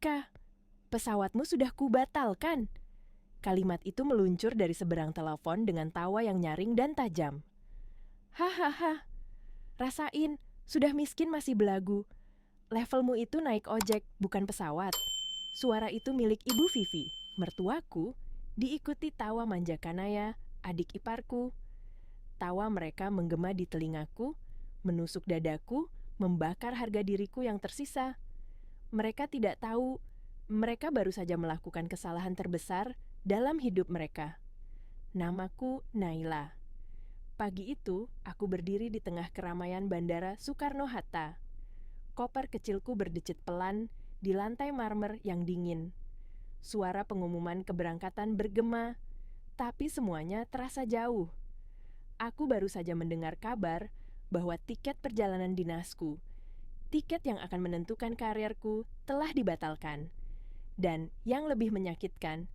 Jika pesawatmu sudah kubatalkan. Kalimat itu meluncur dari seberang telepon dengan tawa yang nyaring dan tajam. Hahaha, rasain, sudah miskin masih belagu. Levelmu itu naik ojek, bukan pesawat. Suara itu milik Ibu Vivi, mertuaku, diikuti tawa manja Kanaya, adik iparku. Tawa mereka menggema di telingaku, menusuk dadaku, membakar harga diriku yang tersisa. Mereka tidak tahu, mereka baru saja melakukan kesalahan terbesar dalam hidup mereka. Namaku Naila. Pagi itu, aku berdiri di tengah keramaian Bandara Soekarno-Hatta. Koper kecilku berdecit pelan di lantai marmer yang dingin. Suara pengumuman keberangkatan bergema, tapi semuanya terasa jauh. Aku baru saja mendengar kabar bahwa tiket perjalanan dinasku, tiket yang akan menentukan karirku, telah dibatalkan. Dan yang lebih menyakitkan,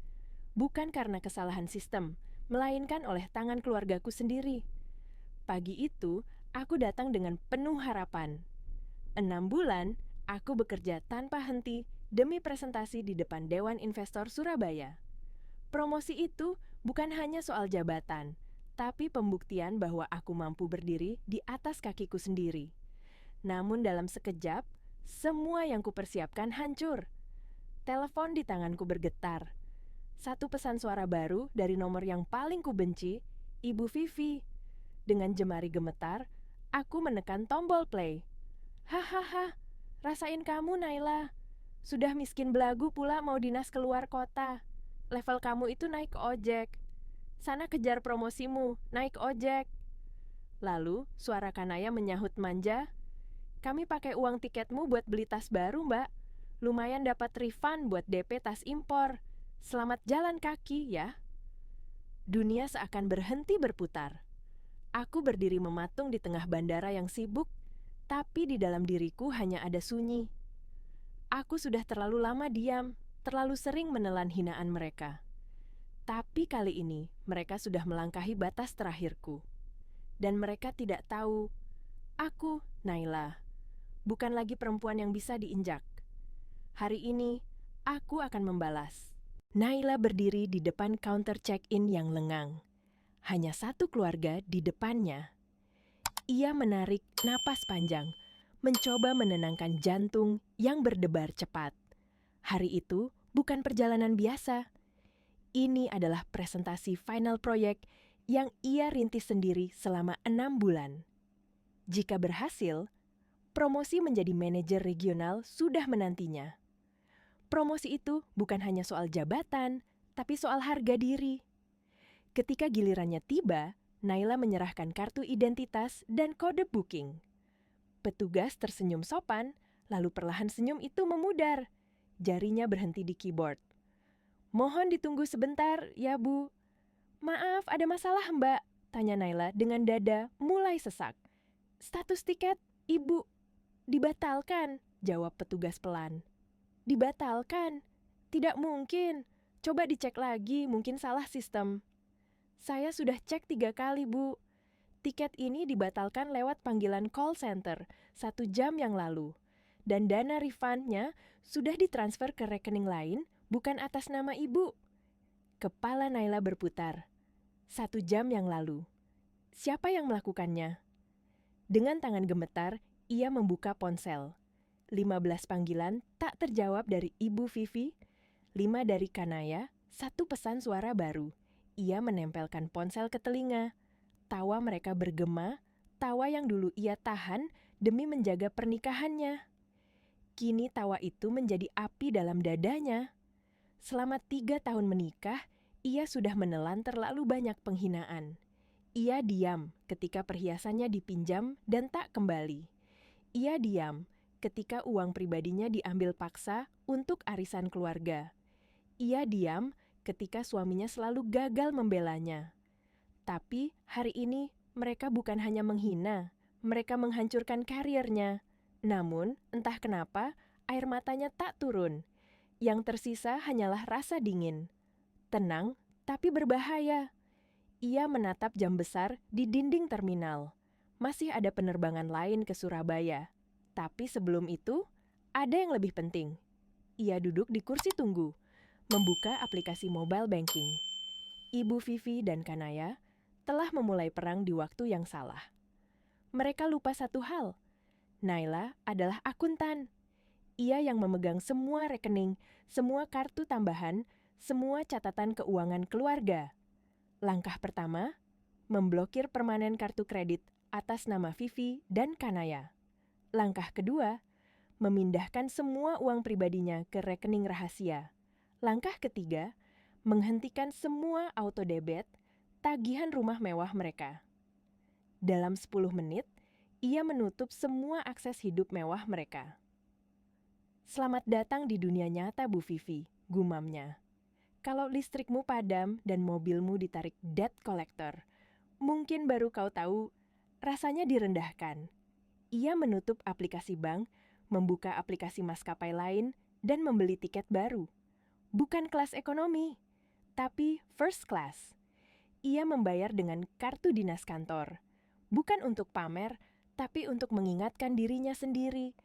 bukan karena kesalahan sistem, melainkan oleh tangan keluargaku sendiri. Pagi itu, aku datang dengan penuh harapan. 6 bulan, aku bekerja tanpa henti demi presentasi di depan Dewan Investor Surabaya. Promosi itu bukan hanya soal jabatan, tapi pembuktian bahwa aku mampu berdiri di atas kakiku sendiri. Namun dalam sekejap, semua yang kupersiapkan hancur. Telepon di tanganku bergetar. Satu pesan suara baru dari nomor yang paling kubenci, Ibu Vivi. Dengan jemari gemetar, aku menekan tombol play. Hahaha, rasain kamu Naila. Sudah miskin belagu pula mau dinas keluar kota. Level kamu itu naik ojek. Sana kejar promosimu, naik ojek. Lalu suara Kanaya menyahut manja. Kami pakai uang tiketmu buat beli tas baru, Mbak. Lumayan dapat refund buat DP tas impor. Selamat jalan kaki ya. Dunia seakan berhenti berputar. Aku berdiri mematung di tengah bandara yang sibuk, tapi di dalam diriku hanya ada sunyi. Aku sudah terlalu lama diam, terlalu sering menelan hinaan mereka. Tapi kali ini mereka sudah melangkahi batas terakhirku. Dan mereka tidak tahu, aku, Naila, bukan lagi perempuan yang bisa diinjak. Hari ini, aku akan membalas. Naila berdiri di depan counter check-in yang lengang. Hanya satu keluarga di depannya. Ia menarik napas panjang, mencoba menenangkan jantung yang berdebar cepat. Hari itu bukan perjalanan biasa. Ini adalah presentasi final proyek yang ia rintis sendiri selama 6 bulan. Jika berhasil, promosi menjadi manajer regional sudah menantinya. Promosi itu bukan hanya soal jabatan, tapi soal harga diri. Ketika gilirannya tiba, Naila menyerahkan kartu identitas dan kode booking. Petugas tersenyum sopan, lalu perlahan senyum itu memudar. Jarinya berhenti di keyboard. Mohon ditunggu sebentar, ya Bu. Maaf, ada masalah Mbak, tanya Naila dengan dada mulai sesak. Status tiket, Ibu, dibatalkan, jawab petugas pelan. Dibatalkan? Tidak mungkin. Coba dicek lagi, mungkin salah sistem. Saya sudah cek 3 kali, Bu. Tiket ini dibatalkan lewat panggilan call center 1 jam yang lalu. Dan dana refundnya sudah ditransfer ke rekening lain, bukan atas nama Ibu. Kepala Naila berputar. 1 jam yang lalu. Siapa yang melakukannya? Dengan tangan gemetar, ia membuka ponsel. 15 panggilan tak terjawab dari Ibu Vivi, 5 dari Kanaya, 1 pesan suara baru. Ia menempelkan ponsel ke telinga. Tawa mereka bergema, tawa yang dulu ia tahan demi menjaga pernikahannya. Kini tawa itu menjadi api dalam dadanya. Selama 3 tahun menikah, ia sudah menelan terlalu banyak penghinaan. Ia diam ketika perhiasannya dipinjam dan tak kembali. Ia diam ketika uang pribadinya diambil paksa untuk arisan keluarga. Ia diam ketika suaminya selalu gagal membelanya. Tapi hari ini mereka bukan hanya menghina, mereka menghancurkan karirnya. Namun, entah kenapa, air matanya tak turun. Yang tersisa hanyalah rasa dingin. Tenang, tapi berbahaya. Ia menatap jam besar di dinding terminal. Masih ada penerbangan lain ke Surabaya. Tapi sebelum itu, ada yang lebih penting. Ia duduk di kursi tunggu, membuka aplikasi mobile banking. Ibu Vivi dan Kanaya telah memulai perang di waktu yang salah. Mereka lupa satu hal. Naila adalah akuntan. Ia yang memegang semua rekening, semua kartu tambahan, semua catatan keuangan keluarga. Langkah pertama, memblokir permanen kartu kredit atas nama Vivi dan Kanaya. Langkah kedua, memindahkan semua uang pribadinya ke rekening rahasia. Langkah ketiga, menghentikan semua auto debit, tagihan rumah mewah mereka. Dalam 10 menit, ia menutup semua akses hidup mewah mereka. Selamat datang di dunia nyata, Bu Vivi, gumamnya. Kalau listrikmu padam dan mobilmu ditarik debt collector, mungkin baru kau tahu rasanya direndahkan. Ia menutup aplikasi bank, membuka aplikasi maskapai lain, dan membeli tiket baru. Bukan kelas ekonomi, tapi first class. Ia membayar dengan kartu dinas kantor. Bukan untuk pamer, tapi untuk mengingatkan dirinya sendiri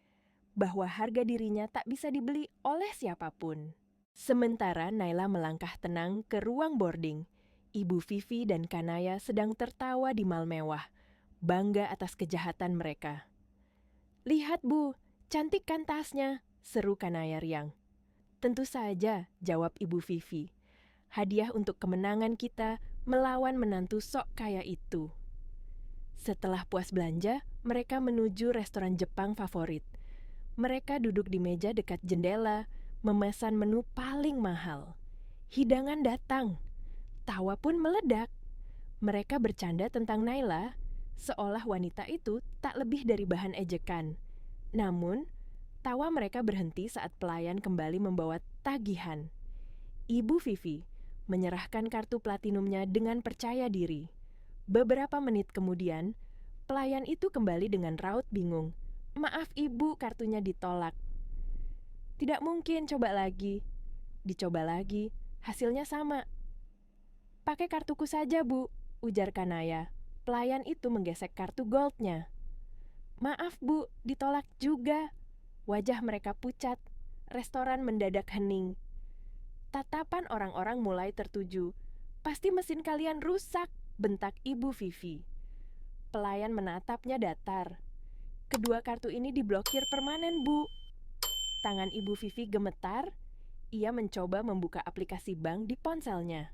bahwa harga dirinya tak bisa dibeli oleh siapapun. Sementara Naila melangkah tenang ke ruang boarding, Ibu Vivi dan Kanaya sedang tertawa di mal mewah, bangga atas kejahatan mereka. "Lihat Bu, cantik kan tasnya?" seru Kanaya riang. "Tentu saja," jawab Ibu Vivi. "Hadiah untuk kemenangan kita melawan menantu sok kaya itu." Setelah puas belanja, mereka menuju restoran Jepang favorit. Mereka duduk di meja dekat jendela, memesan menu paling mahal. Hidangan datang. Tawa pun meledak. Mereka bercanda tentang Naila, seolah wanita itu tak lebih dari bahan ejekan. Namun, tawa mereka berhenti saat pelayan kembali membawa tagihan. Ibu Vivi menyerahkan kartu platinumnya dengan percaya diri. Beberapa menit kemudian, pelayan itu kembali dengan raut bingung. "Maaf Ibu, kartunya ditolak." "Tidak mungkin, coba lagi." Dicoba lagi, hasilnya sama. "Pakai kartuku saja Bu," ujar Kanaya. Pelayan itu menggesek kartu goldnya. "Maaf Bu, ditolak juga." Wajah mereka pucat. Restoran mendadak hening. Tatapan orang-orang mulai tertuju. "Pasti mesin kalian rusak," bentak Ibu Vivi. Pelayan menatapnya datar. "Kedua kartu ini diblokir permanen, Bu." Tangan Ibu Vivi gemetar. Ia mencoba membuka aplikasi bank di ponselnya.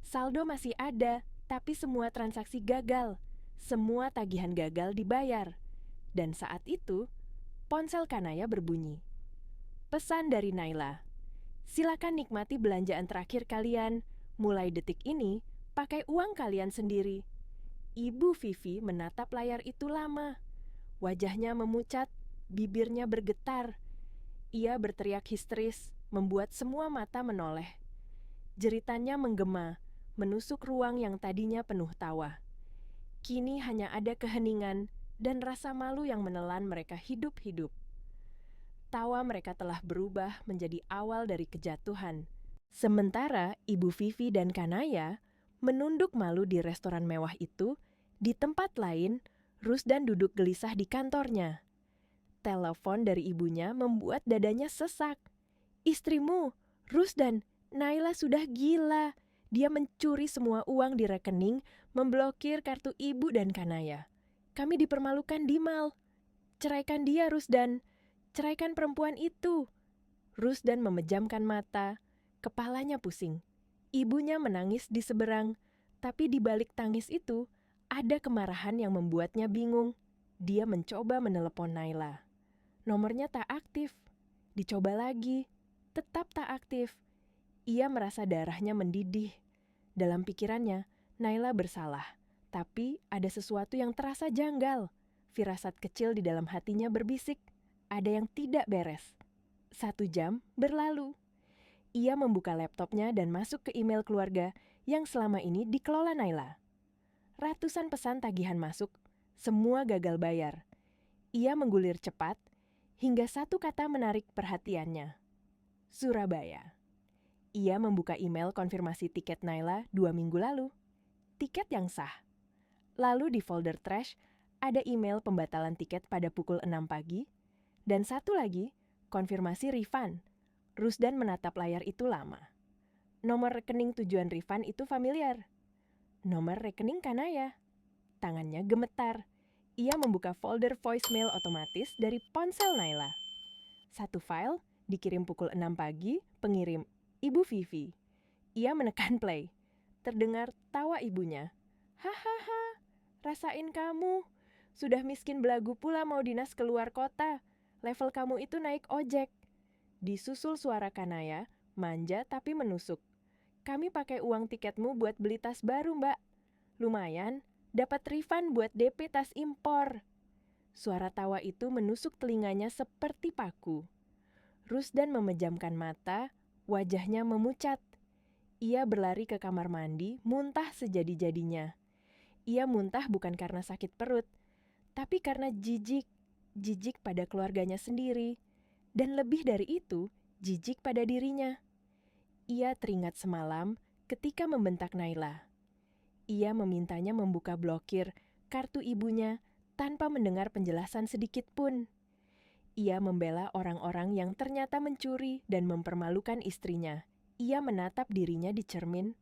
Saldo masih ada, tapi semua transaksi gagal. Semua tagihan gagal dibayar. Dan saat itu, ponsel Kanaya berbunyi. Pesan dari Naila. "Silakan nikmati belanjaan terakhir kalian. Mulai detik ini, pakai uang kalian sendiri." Ibu Vivi menatap layar itu lama. Wajahnya memucat, bibirnya bergetar. Ia berteriak histeris, membuat semua mata menoleh. Jeritannya menggema, menusuk ruang yang tadinya penuh tawa. Kini hanya ada keheningan dan rasa malu yang menelan mereka hidup-hidup. Tawa mereka telah berubah menjadi awal dari kejatuhan. Sementara Ibu Vivi dan Kanaya menunduk malu di restoran mewah itu, di tempat lain, Rusdan duduk gelisah di kantornya. Telepon dari ibunya membuat dadanya sesak. "Istrimu, Rusdan, Naila sudah gila. Dia mencuri semua uang di rekening, memblokir kartu ibu dan Kanaya. Kami dipermalukan di mal. Ceraikan dia, Rusdan. Ceraikan perempuan itu." Rusdan memejamkan mata, kepalanya pusing. Ibunya menangis di seberang, tapi di balik tangis itu ada kemarahan yang membuatnya bingung. Dia mencoba menelepon Naila. Nomornya tak aktif. Dicoba lagi, tetap tak aktif. Ia merasa darahnya mendidih. Dalam pikirannya, Naila bersalah, tapi ada sesuatu yang terasa janggal. Firasat kecil di dalam hatinya berbisik, ada yang tidak beres. 1 jam berlalu. Ia membuka laptopnya dan masuk ke email keluarga yang selama ini dikelola Naila. Ratusan pesan tagihan masuk, semua gagal bayar. Ia menggulir cepat, hingga satu kata menarik perhatiannya. Surabaya. Ia membuka email konfirmasi tiket Naila 2 minggu lalu. Tiket yang sah. Lalu di folder trash, ada email pembatalan tiket pada pukul 6 pagi, dan satu lagi, konfirmasi refund. Rusdan menatap layar itu lama. Nomor rekening tujuan Rifan itu familiar. Nomor rekening Kanaya. Tangannya gemetar. Ia membuka folder voicemail otomatis dari ponsel Naila. Satu file, dikirim pukul 6 pagi, pengirim Ibu Vivi. Ia menekan play. Terdengar tawa ibunya. Hahaha, rasain kamu. Sudah miskin belagu pula mau dinas keluar kota. Level kamu itu naik ojek. Disusul suara Kanaya, manja tapi menusuk. Kami pakai uang tiketmu buat beli tas baru, Mbak. Lumayan, dapat refund buat DP tas impor. Suara tawa itu menusuk telinganya seperti paku. Rusdan memejamkan mata, wajahnya memucat. Ia berlari ke kamar mandi, muntah sejadi-jadinya. Ia muntah bukan karena sakit perut, tapi karena jijik. Jijik pada keluarganya sendiri. Dan lebih dari itu, jijik pada dirinya. Ia teringat semalam ketika membentak Naila. Ia memintanya membuka blokir kartu ibunya tanpa mendengar penjelasan sedikit pun. Ia membela orang-orang yang ternyata mencuri dan mempermalukan istrinya. Ia menatap dirinya di cermin.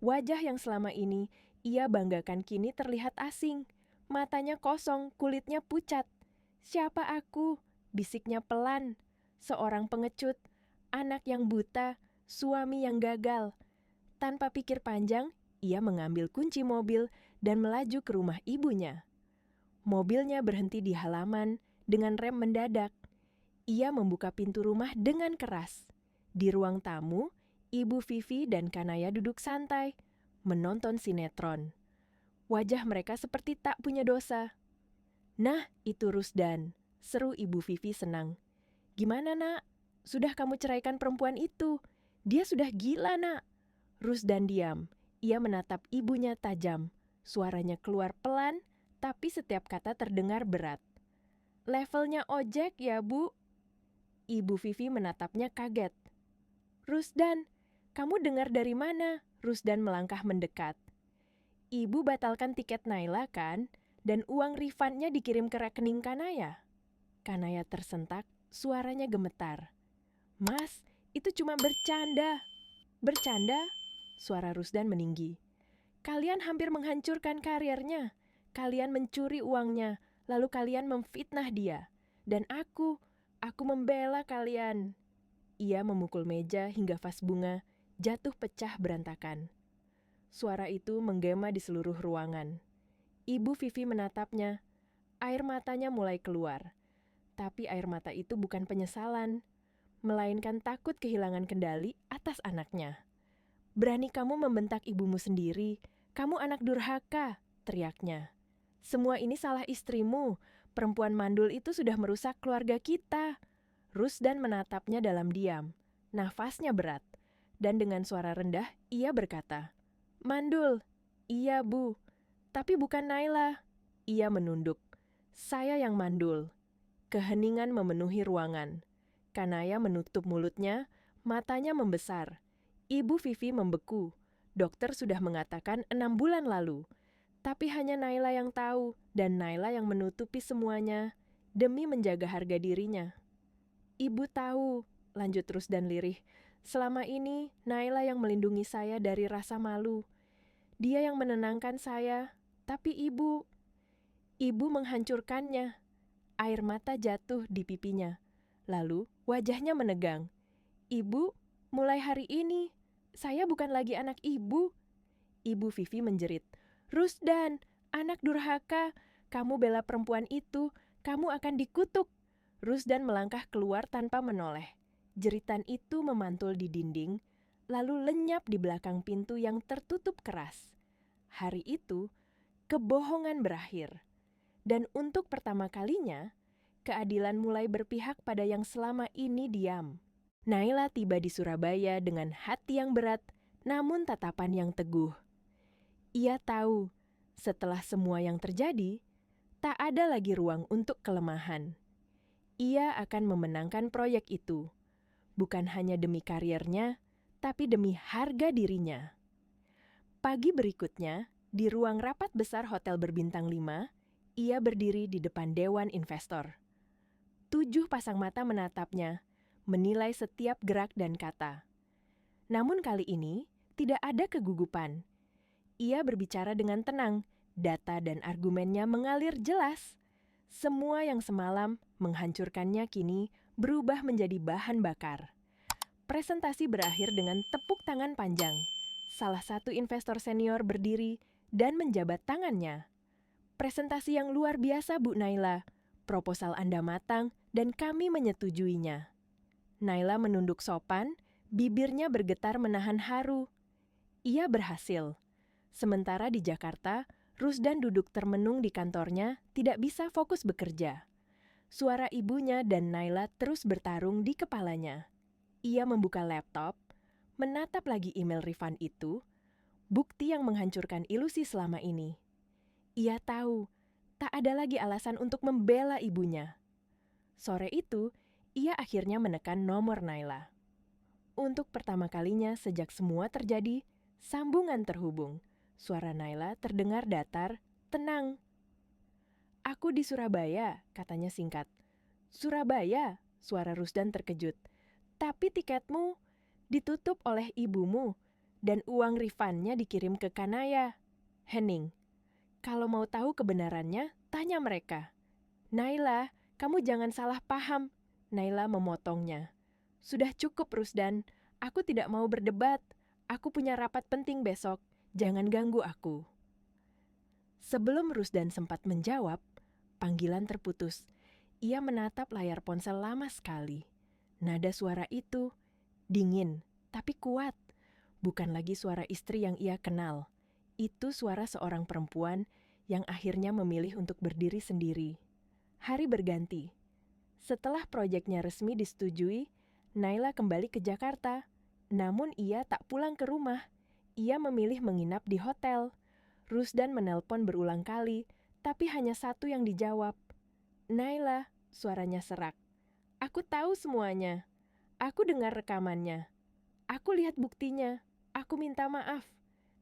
Wajah yang selama ini ia banggakan kini terlihat asing. Matanya kosong, kulitnya pucat. Siapa aku? Bisiknya pelan. Seorang pengecut, anak yang buta, suami yang gagal. Tanpa pikir panjang, ia mengambil kunci mobil dan melaju ke rumah ibunya. Mobilnya berhenti di halaman dengan rem mendadak. Ia membuka pintu rumah dengan keras. Di ruang tamu, Ibu Vivi dan Kanaya duduk santai, menonton sinetron. Wajah mereka seperti tak punya dosa. Nah, itu Rusdan, seru Ibu Vivi senang. Gimana, Nak? Sudah kamu ceraikan perempuan itu. Dia sudah gila, Nak. Rusdan diam. Ia menatap ibunya tajam. Suaranya keluar pelan, tapi setiap kata terdengar berat. Levelnya ojek ya, Bu? Ibu Vivi menatapnya kaget. Rusdan, kamu dengar dari mana? Rusdan melangkah mendekat. Ibu batalkan tiket Naila kan? Dan uang refundnya dikirim ke rekening Kanaya. Kanaya tersentak, suaranya gemetar. Mas, itu cuma bercanda. Bercanda? Suara Rusdan meninggi. Kalian hampir menghancurkan karirnya. Kalian mencuri uangnya, lalu kalian memfitnah dia. Dan aku membela kalian. Ia memukul meja hingga vas bunga jatuh pecah berantakan. Suara itu menggema di seluruh ruangan. Ibu Vivi menatapnya. Air matanya mulai keluar. Tapi air mata itu bukan penyesalan, melainkan takut kehilangan kendali atas anaknya. Berani kamu membentak ibumu sendiri. Kamu anak durhaka, teriaknya. Semua ini salah istrimu. Perempuan mandul itu sudah merusak keluarga kita. Rusdan menatapnya dalam diam. Nafasnya berat. Dan dengan suara rendah, ia berkata, Mandul, iya Bu. Tapi bukan Naila. Ia menunduk. Saya yang mandul. Keheningan memenuhi ruangan. Kanaya menutup mulutnya, matanya membesar. Ibu Vivi membeku. Dokter sudah mengatakan 6 bulan lalu. Tapi hanya Naila yang tahu, dan Naila yang menutupi semuanya demi menjaga harga dirinya. Ibu tahu, lanjut Rusdan lirih, selama ini Naila yang melindungi saya dari rasa malu. Dia yang menenangkan saya, tapi ibu menghancurkannya. Air mata jatuh di pipinya. Lalu wajahnya menegang. Ibu, mulai hari ini, saya bukan lagi anak ibu. Ibu Vivi menjerit. Rusdan, anak durhaka, kamu bela perempuan itu, kamu akan dikutuk. Rusdan melangkah keluar tanpa menoleh. Jeritan itu memantul di dinding, lalu lenyap di belakang pintu yang tertutup keras. Hari itu, kebohongan berakhir. Dan untuk pertama kalinya, keadilan mulai berpihak pada yang selama ini diam. Naila tiba di Surabaya dengan hati yang berat, namun tatapan yang teguh. Ia tahu, setelah semua yang terjadi, tak ada lagi ruang untuk kelemahan. Ia akan memenangkan proyek itu, bukan hanya demi karirnya, tapi demi harga dirinya. Pagi berikutnya, di ruang rapat besar hotel berbintang 5, ia berdiri di depan dewan investor. 7 pasang mata menatapnya, menilai setiap gerak dan kata. Namun kali ini, tidak ada kegugupan. Ia berbicara dengan tenang, data dan argumennya mengalir jelas. Semua yang semalam menghancurkannya kini berubah menjadi bahan bakar. Presentasi berakhir dengan tepuk tangan panjang. Salah satu investor senior berdiri dan menjabat tangannya. Presentasi yang luar biasa, Bu Naila. Proposal Anda matang dan kami menyetujuinya. Naila menunduk sopan, bibirnya bergetar menahan haru. Ia berhasil. Sementara di Jakarta, Rusdan duduk termenung di kantornya, tidak bisa fokus bekerja. Suara ibunya dan Naila terus bertarung di kepalanya. Ia membuka laptop, menatap lagi email refund itu, bukti yang menghancurkan ilusi selama ini. Ia tahu, tak ada lagi alasan untuk membela ibunya. Sore itu, ia akhirnya menekan nomor Naila. Untuk pertama kalinya sejak semua terjadi, sambungan terhubung. Suara Naila terdengar datar, tenang. "Aku di Surabaya," katanya singkat. "Surabaya," suara Rusdan terkejut. "Tapi tiketmu ditutup oleh ibumu dan uang refundnya dikirim ke Kanaya." "Hening, kalau mau tahu kebenarannya, tanya mereka." "Naila, kamu jangan salah paham." Naila memotongnya. "Sudah cukup, Rusdan. Aku tidak mau berdebat. Aku punya rapat penting besok. Jangan ganggu aku." Sebelum Rusdan sempat menjawab, panggilan terputus. Ia menatap layar ponsel lama sekali. Nada suara itu dingin, tapi kuat. Bukan lagi suara istri yang ia kenal. Itu suara seorang perempuan yang akhirnya memilih untuk berdiri sendiri. Hari berganti. Setelah proyeknya resmi disetujui, Naila kembali ke Jakarta. Namun ia tak pulang ke rumah. Ia memilih menginap di hotel. Rusdan menelpon berulang kali, tapi hanya satu yang dijawab. "Naila," suaranya serak. "Aku tahu semuanya. Aku dengar rekamannya. Aku lihat buktinya. Aku minta maaf."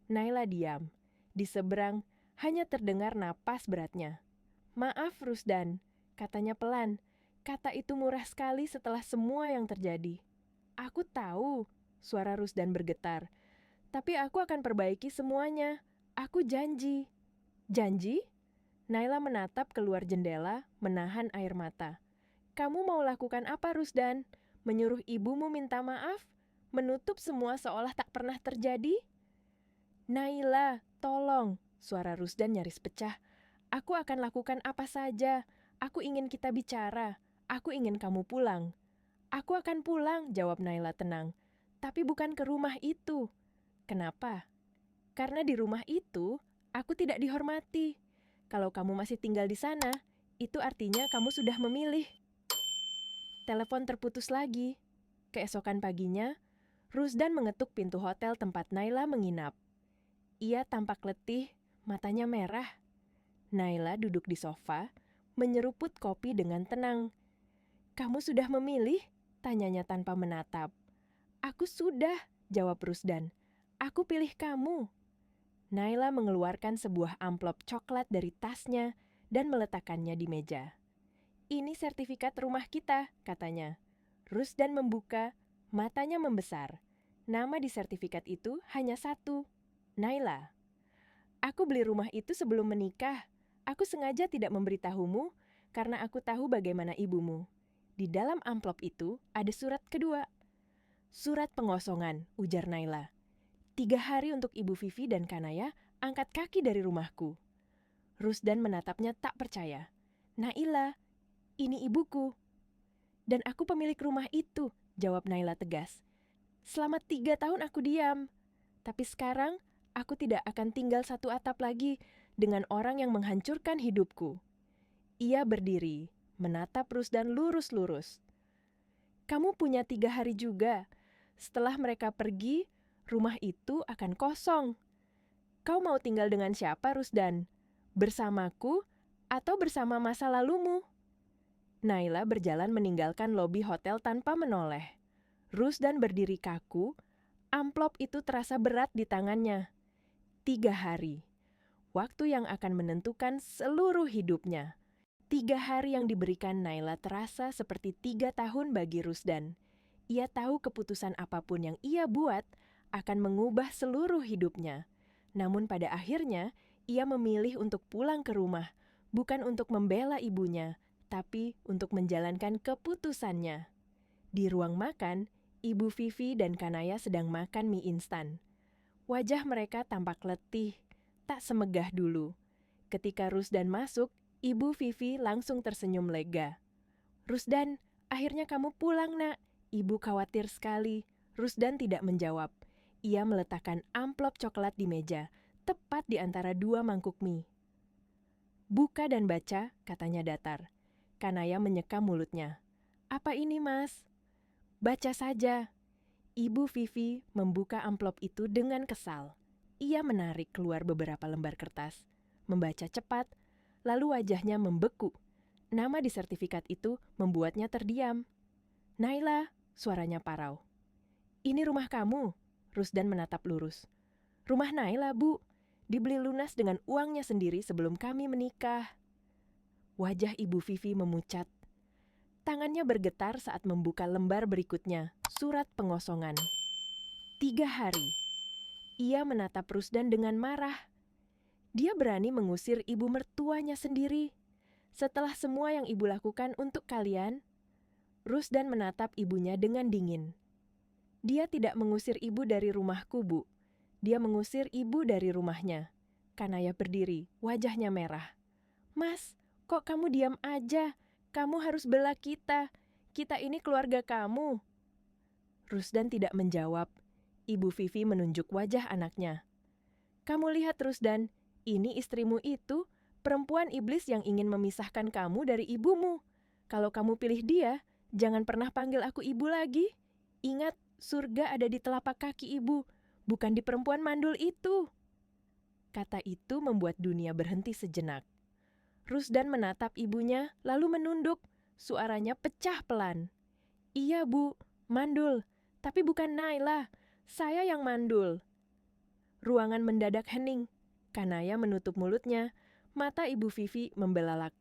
Naila diam. Di seberang hanya terdengar napas beratnya. "Maaf, Rusdan," katanya pelan. Kata itu murah sekali setelah semua yang terjadi. "Aku tahu," suara Rusdan bergetar. "Tapi aku akan perbaiki semuanya. Aku janji." "Janji?" Naila menatap keluar jendela, menahan air mata. "Kamu mau lakukan apa, Rusdan? Menyuruh ibumu minta maaf? Menutup semua seolah tak pernah terjadi?" "Naila, tolong," suara Rusdan nyaris pecah. "Aku akan lakukan apa saja. Aku ingin kita bicara. Aku ingin kamu pulang." "Aku akan pulang," jawab Naila tenang. "Tapi bukan ke rumah itu." "Kenapa?" "Karena di rumah itu, aku tidak dihormati. Kalau kamu masih tinggal di sana, itu artinya kamu sudah memilih." Telepon terputus lagi. Keesokan paginya, Rusdan mengetuk pintu hotel tempat Naila menginap. Ia tampak letih, matanya merah. Naila duduk di sofa, menyeruput kopi dengan tenang. "Kamu sudah memilih?" tanyanya tanpa menatap. "Aku sudah," jawab Rusdan. "Aku pilih kamu." Naila mengeluarkan sebuah amplop coklat dari tasnya dan meletakkannya di meja. "Ini sertifikat rumah kita," katanya. Rusdan membuka, matanya membesar. Nama di sertifikat itu hanya satu, Naila. "Aku beli rumah itu sebelum menikah. Aku sengaja tidak memberitahumu karena aku tahu bagaimana ibumu." Di dalam amplop itu ada surat kedua. "Surat pengosongan," ujar Naila. 3 hari untuk Ibu Vivi dan Kanaya angkat kaki dari rumahku." Rusdan menatapnya tak percaya. "Naila, ini ibuku." "Dan aku pemilik rumah itu," jawab Naila tegas. "Selama 3 tahun aku diam. Tapi sekarang, aku tidak akan tinggal satu atap lagi dengan orang yang menghancurkan hidupku." Ia berdiri, menatap Rusdan lurus-lurus. "Kamu punya 3 hari juga. Setelah mereka pergi, rumah itu akan kosong. Kau mau tinggal dengan siapa, Rusdan? Bersamaku atau bersama masa lalumu?" Naila berjalan meninggalkan lobi hotel tanpa menoleh. Rusdan berdiri kaku, amplop itu terasa berat di tangannya. 3 hari. Waktu yang akan menentukan seluruh hidupnya. 3 hari yang diberikan Naila terasa seperti 3 tahun bagi Rusdan. Ia tahu keputusan apapun yang ia buat akan mengubah seluruh hidupnya. Namun pada akhirnya, ia memilih untuk pulang ke rumah, bukan untuk membela ibunya, tapi untuk menjalankan keputusannya. Di ruang makan, Ibu Vivi dan Kanaya sedang makan mie instan. Wajah mereka tampak letih, tak semegah dulu. Ketika Rusdan masuk, Ibu Vivi langsung tersenyum lega. "Rusdan, akhirnya kamu pulang, Nak." Ibu khawatir sekali. Rusdan tidak menjawab. Ia meletakkan amplop coklat di meja, tepat di antara dua mangkuk mie. "Buka dan baca," katanya datar. Kanaya menyeka mulutnya. "Apa ini, Mas?" "Baca saja." Ibu Vivi membuka amplop itu dengan kesal. Ia menarik keluar beberapa lembar kertas, membaca cepat, lalu wajahnya membeku. Nama di sertifikat itu membuatnya terdiam. "Naila," suaranya parau. "Ini rumah kamu?" Rusdan menatap lurus. "Rumah Naila, Bu. Dibeli lunas dengan uangnya sendiri sebelum kami menikah." Wajah Ibu Vivi memucat. Tangannya bergetar saat membuka lembar berikutnya, surat pengosongan. 3 hari. Ia menatap Rusdan dengan marah. Dia berani mengusir ibu mertuanya sendiri. Setelah semua yang ibu lakukan untuk kalian, Rusdan menatap ibunya dengan dingin. "Dia tidak mengusir ibu dari rumahku, Bu. Dia mengusir ibu dari rumahnya." Kanaya berdiri, wajahnya merah. "Mas, kok kamu diam aja? Kamu harus bela kita. Kita ini keluarga kamu." Rusdan tidak menjawab. Ibu Vivi menunjuk wajah anaknya. "Kamu lihat, Rusdan, ini istrimu itu, perempuan iblis yang ingin memisahkan kamu dari ibumu. Kalau kamu pilih dia, jangan pernah panggil aku ibu lagi. Ingat, surga ada di telapak kaki ibu, bukan di perempuan mandul itu." Kata itu membuat dunia berhenti sejenak. Rusdan menatap ibunya, lalu menunduk. Suaranya pecah pelan. "Iya, Bu, mandul, tapi bukan Naila. Saya yang mandul." Ruangan mendadak hening. Kanaya menutup mulutnya. Mata Ibu Vivi membelalak.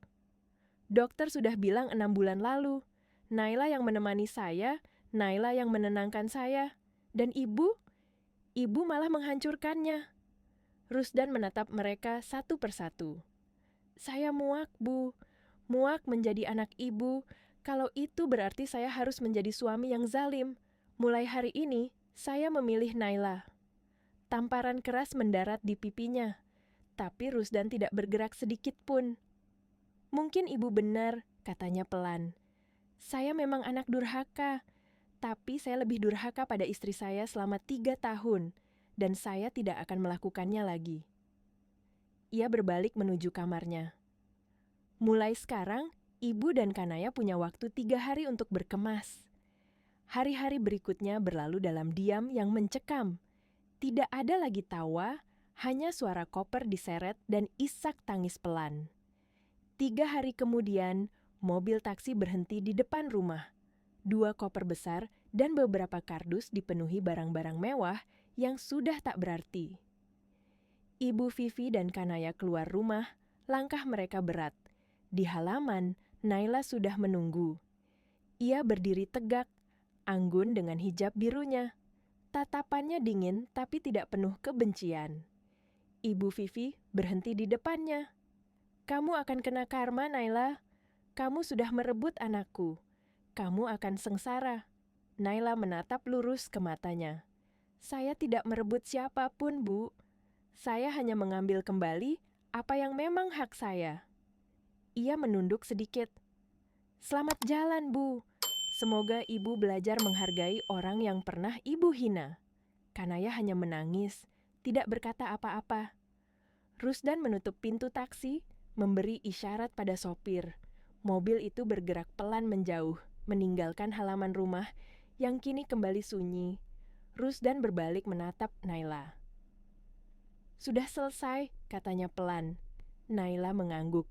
"Dokter sudah bilang 6 bulan lalu. Naila yang menemani saya, Naila yang menenangkan saya. Dan ibu? Ibu malah menghancurkannya." Rusdan menatap mereka satu persatu. "Saya muak, Bu. Muak menjadi anak ibu. Kalau itu berarti saya harus menjadi suami yang zalim. Mulai hari ini, saya memilih Naila." Tamparan keras mendarat di pipinya. Tapi Rusdan tidak bergerak sedikit pun. "Mungkin ibu benar," katanya pelan. "Saya memang anak durhaka. Tapi saya lebih durhaka pada istri saya selama 3 tahun. Dan saya tidak akan melakukannya lagi." Ia berbalik menuju kamarnya. "Mulai sekarang, ibu dan Kanaya punya waktu 3 hari untuk berkemas." Hari-hari berikutnya berlalu dalam diam yang mencekam. Tidak ada lagi tawa, hanya suara koper diseret dan isak tangis pelan. 3 hari kemudian, mobil taksi berhenti di depan rumah. 2 koper besar dan beberapa kardus dipenuhi barang-barang mewah yang sudah tak berarti. Ibu Vivi dan Kanaya keluar rumah, langkah mereka berat. Di halaman, Naila sudah menunggu. Ia berdiri tegak, anggun dengan hijab birunya. Tatapannya dingin tapi tidak penuh kebencian. Ibu Vivi berhenti di depannya. "Kamu akan kena karma, Naila. Kamu sudah merebut anakku. Kamu akan sengsara." Naila menatap lurus ke matanya. "Saya tidak merebut siapapun, Bu. Saya hanya mengambil kembali apa yang memang hak saya." Ia menunduk sedikit. "Selamat jalan, Bu. Semoga ibu belajar menghargai orang yang pernah ibu hina." Kanaya hanya menangis, tidak berkata apa-apa. Rusdan menutup pintu taksi, memberi isyarat pada sopir. Mobil itu bergerak pelan menjauh, meninggalkan halaman rumah yang kini kembali sunyi. Rusdan berbalik menatap Naila. "Sudah selesai," katanya pelan. Naila mengangguk.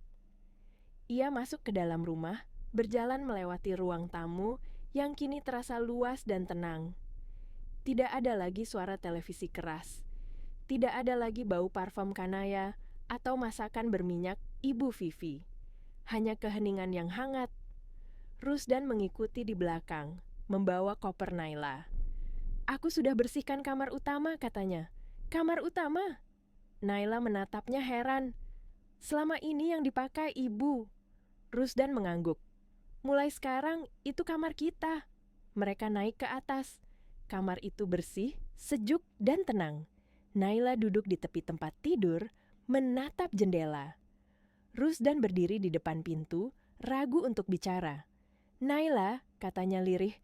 Ia masuk ke dalam rumah, berjalan melewati ruang tamu yang kini terasa luas dan tenang. Tidak ada lagi suara televisi keras. Tidak ada lagi bau parfum Kanaya atau masakan berminyak Ibu Vivi. Hanya keheningan yang hangat. Rusdan mengikuti di belakang, membawa koper Naila. "Aku sudah bersihkan kamar utama," katanya. "Kamar utama?" Naila menatapnya heran. "Selama ini yang dipakai ibu." Rusdan mengangguk. "Mulai sekarang itu kamar kita." Mereka naik ke atas. Kamar itu bersih, sejuk, dan tenang. Naila duduk di tepi tempat tidur, menatap jendela. Rusdan berdiri di depan pintu, ragu untuk bicara. "Naila," katanya lirih,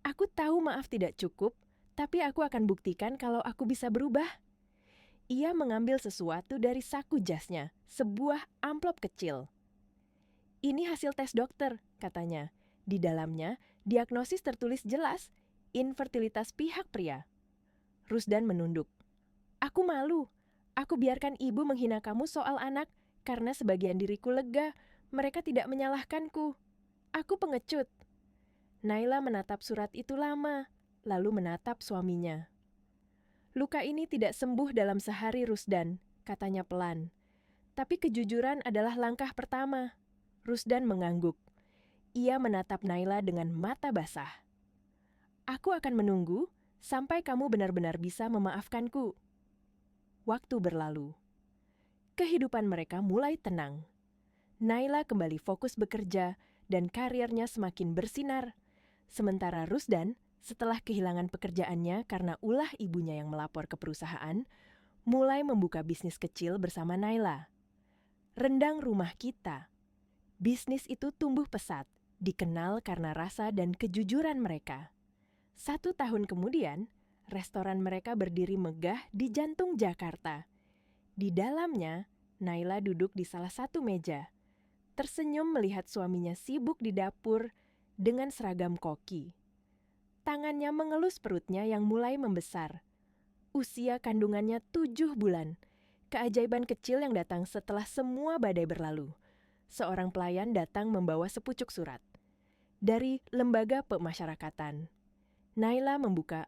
"aku tahu maaf tidak cukup, tapi aku akan buktikan kalau aku bisa berubah." Ia mengambil sesuatu dari saku jasnya, sebuah amplop kecil. "Ini hasil tes dokter," katanya. Di dalamnya, diagnosis tertulis jelas, infertilitas pihak pria. Rusdan menunduk. "Aku malu. Aku biarkan ibu menghina kamu soal anak, karena sebagian diriku lega, mereka tidak menyalahkanku. Aku pengecut." Naila menatap surat itu lama, lalu menatap suaminya. "Luka ini tidak sembuh dalam sehari, Rusdan," katanya pelan. "Tapi kejujuran adalah langkah pertama." Rusdan mengangguk. Ia menatap Naila dengan mata basah. "Aku akan menunggu sampai kamu benar-benar bisa memaafkanku." Waktu berlalu. Kehidupan mereka mulai tenang. Naila kembali fokus bekerja dan karirnya semakin bersinar. Sementara Rusdan, setelah kehilangan pekerjaannya karena ulah ibunya yang melapor ke perusahaan, mulai membuka bisnis kecil bersama Naila. Rendang Rumah Kita. Bisnis itu tumbuh pesat, dikenal karena rasa dan kejujuran mereka. 1 tahun kemudian, restoran mereka berdiri megah di jantung Jakarta. Di dalamnya, Naila duduk di salah satu meja, tersenyum melihat suaminya sibuk di dapur dengan seragam koki. Tangannya mengelus perutnya yang mulai membesar. Usia kandungannya 7 bulan. Keajaiban kecil yang datang setelah semua badai berlalu. Seorang pelayan datang membawa sepucuk surat. Dari lembaga pemasyarakatan. Naila membuka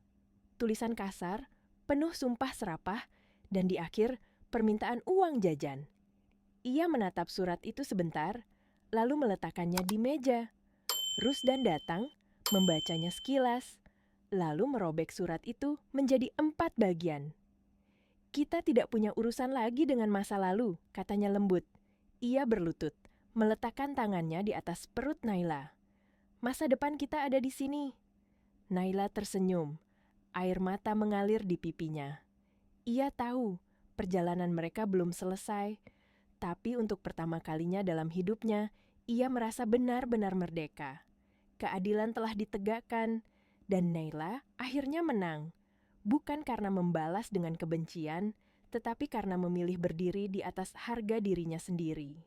tulisan kasar, penuh sumpah serapah, dan di akhir permintaan uang jajan. Ia menatap surat itu sebentar, lalu meletakkannya di meja. Rusdan datang, membacanya sekilas, lalu merobek surat itu menjadi 4 bagian. "Kita tidak punya urusan lagi dengan masa lalu," katanya lembut. Ia berlutut, meletakkan tangannya di atas perut Naila. "Masa depan kita ada di sini." Naila tersenyum, air mata mengalir di pipinya. Ia tahu perjalanan mereka belum selesai, tapi untuk pertama kalinya dalam hidupnya, ia merasa benar-benar merdeka. Keadilan telah ditegakkan, dan Naila akhirnya menang. Bukan karena membalas dengan kebencian, tetapi karena memilih berdiri di atas harga dirinya sendiri.